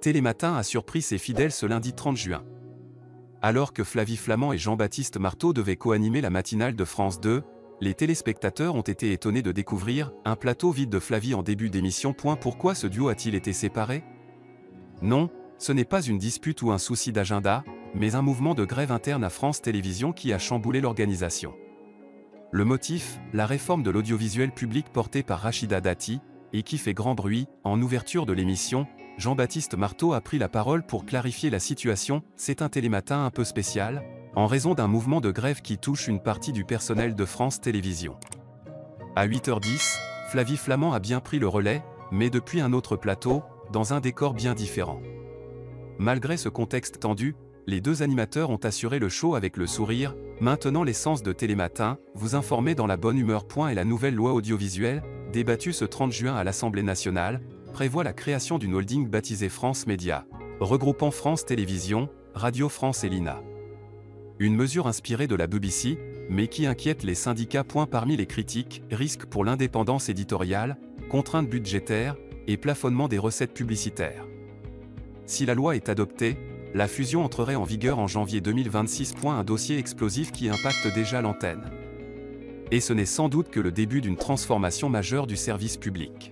Télématin a surpris ses fidèles ce lundi 30 juin. Alors que Flavie Flament et Jean-Baptiste Marteau devaient co-animer la matinale de France 2, les téléspectateurs ont été étonnés de découvrir un plateau vide de Flavie en début d'émission. Pourquoi ce duo a-t-il été séparé? Non, ce n'est pas une dispute ou un souci d'agenda, mais un mouvement de grève interne à France Télévisions qui a chamboulé l'organisation. Le motif, la réforme de l'audiovisuel public portée par Rachida Dati, et qui fait grand bruit. En ouverture de l'émission, Jean-Baptiste Marteau a pris la parole pour clarifier la situation. C'est un télématin un peu spécial, en raison d'un mouvement de grève qui touche une partie du personnel de France Télévisions. À 8h10, Flavie Flament a bien pris le relais, mais depuis un autre plateau, dans un décor bien différent. Malgré ce contexte tendu, les deux animateurs ont assuré le show avec le sourire. Maintenant l'essence de Télématin, vous informer dans la bonne humeur. Et la nouvelle loi audiovisuelle, débattue ce 30 juin à l'Assemblée nationale, prévoit la création d'une holding baptisée France Média, regroupant France Télévisions, Radio France et l'INA. Une mesure inspirée de la BBC, mais qui inquiète les syndicats. Parmi les critiques, risques pour l'indépendance éditoriale, contraintes budgétaires et plafonnement des recettes publicitaires. Si la loi est adoptée, la fusion entrerait en vigueur en janvier 2026. Un dossier explosif qui impacte déjà l'antenne. Et ce n'est sans doute que le début d'une transformation majeure du service public.